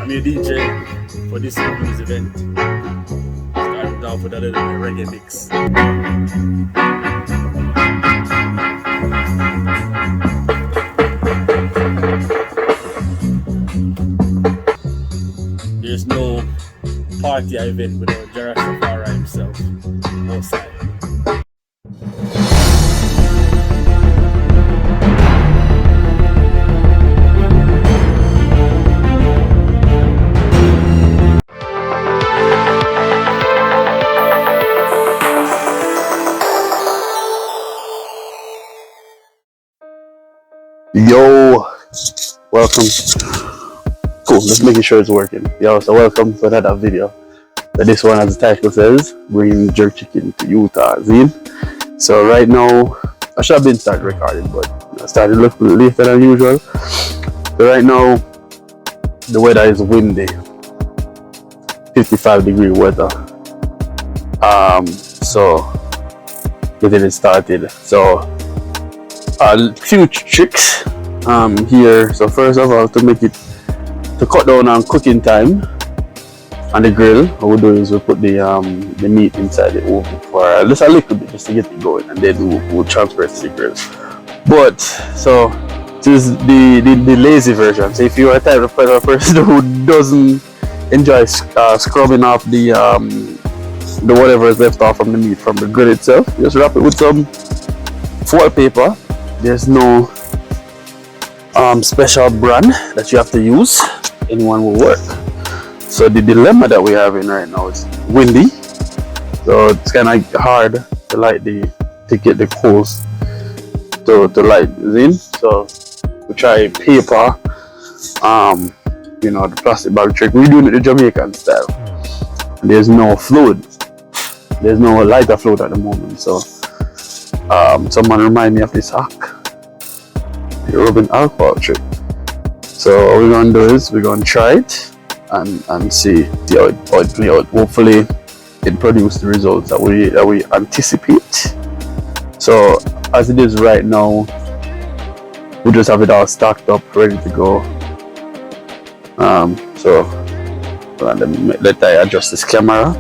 I'm your DJ for this evening's event. Starting off with a little reggae mix. There's no party event without Jarrastafari himself outside. Yo, welcome. Cool, just making sure it's working. Yo, so welcome to another video. So this one, as the title says, bringing jerk chicken to Outisde. So right now, I should have been started recording, but I started a little later than usual. So right now, the weather is windy, 55-degree weather. So getting it started. So a few tricks here. So first of all, to cut down on cooking time on the grill, what we do is we put the meat inside the oven for just a little bit, just to get it going, and then we'll transfer it to the grill. But so this is the lazy version. So if you are a type of person who doesn't enjoy scrubbing off the whatever is left off from the meat from the grill itself, just wrap it with some foil paper. There's no special brand that you have to use. Anyone will work. So the dilemma that we're having right now is windy, so it's kind of hard to get the coals to light in. So we try paper, the plastic bag trick. We're doing it the Jamaican style. There's no fluid. There's no lighter fluid at the moment. So someone remind me of this hack, the rubbing alcohol trick. So what we're gonna do is we're gonna try it and see how it plays out. Hopefully it produces the results that we anticipate. So as it is right now, we just have it all stacked up, ready to go. So let I adjust this camera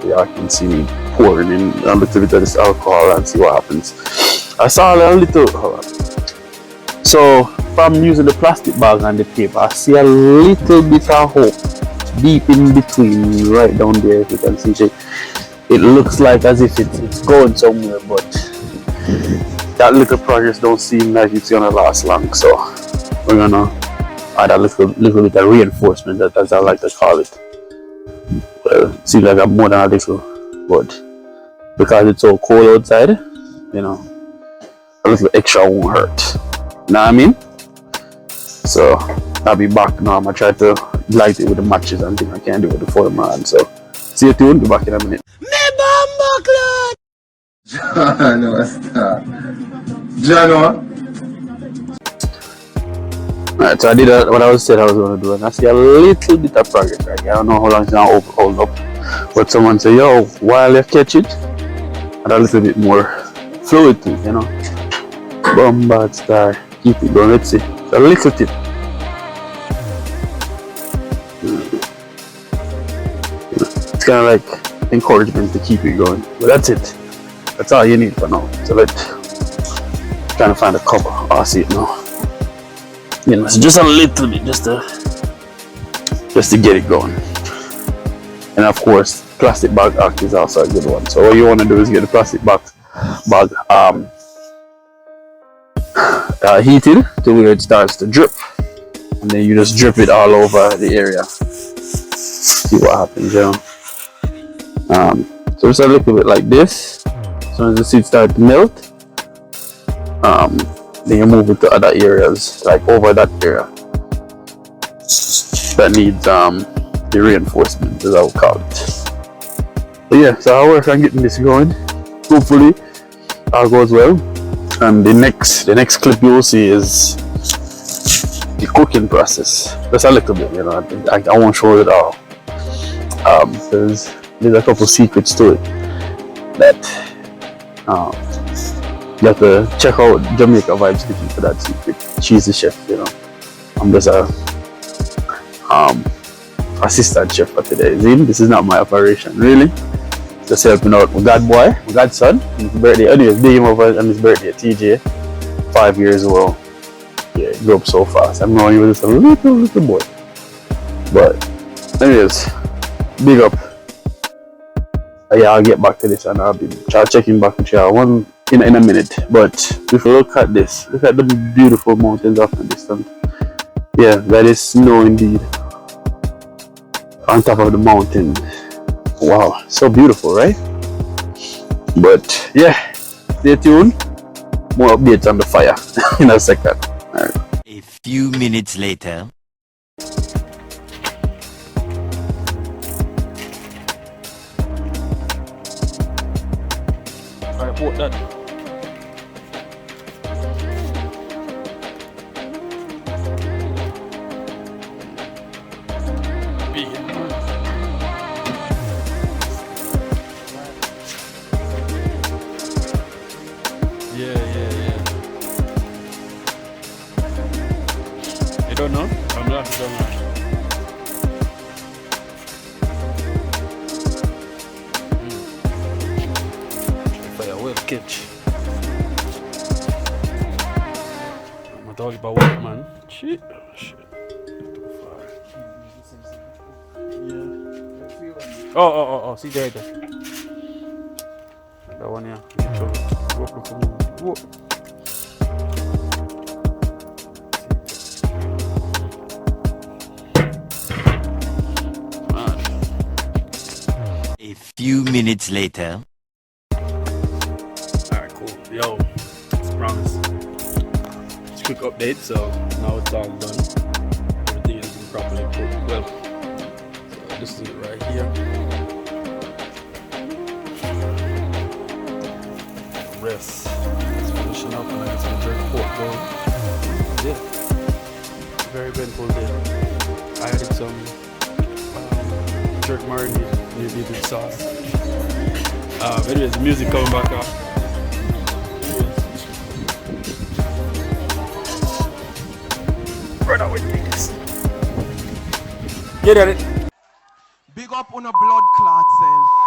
so y'all can see me pouring in a little bit of this alcohol and see what happens. I saw a little, hold on. So from using the plastic bag and the paper, I see a little bit of hope deep in between, right down there. If you can see it looks like as if it's going somewhere, but that little progress don't seem like it's gonna last long. So we're gonna add a little bit of reinforcement, as I like to call it. Well, it seems like I'm more than a little, but because it's so cold outside, a little extra won't hurt. Know what I mean? So I'll be back now. I'm gonna try to light it with the matches and things I can't do with the foil man. So stay tuned, be back in a minute. No, stop. Jano. Alright, so I did what I said I was gonna do, and I see a little bit of progress. Right? I don't know how long it's gonna hold up, but someone say, yo, while you catch it, add a little bit more fluid to it, Bombard star, keep it going. Let's see. So a little tip. It's kind of like encouragement to keep it going. But that's it. That's all you need for now. So trying to find a cover. Oh, I see it now. So just a little bit, just to get it going. And of course, plastic bag act is also a good one. So what you want to do is get the plastic bag heated to where it starts to drip, and then you just drip it all over the area. See what happens, so just a little bit like this. As soon as the seeds start to melt, then you move it to other areas, like over that area that needs the reinforcement, as I would call it. So yeah, so I'll work on getting this going. Hopefully all goes well. And the next clip you will see is the cooking process. Just a little bit, I won't show it all. There's a couple secrets to it that you have to check out Jamaica Vibes Kitchen for that secret. She's the chef, I'm just a assistant chef for today. See, this is not my operation, really. Just helping out my god boy, my godson, his birthday. Anyways, big him over on his birthday, TJ, 5 years old. Yeah, he grew up so fast. I know he was just a little boy. But, anyways, big up. Yeah, I'll get back to this and I'll be checking back with you in a minute. But if you look at this, look at the beautiful mountains off in the distance. Yeah, that is snow indeed. On top of the mountain. Wow, so beautiful, right? But yeah, stay tuned. More updates on the fire in a second. All right. A few minutes later. Alright, port that. Yeah. You don't know? I'm not sure. Fire will catch. I'm talking about what, man? Shit. Too far. Yeah. Oh. See there. That one, yeah. Whoa. A few minutes later. Alright, cool. Yo, promise. It's a quick update, so now it's all done. Everything has been properly cooked well. So this is it right here. Rest. It's finishing up and I got some jerk pork going. Yeah. Very eventful day. I added some jerk marinade, maybe a bit sauce. Anyways, the music coming back up. Right away, please. Get at it. Big up on a blood clot cell.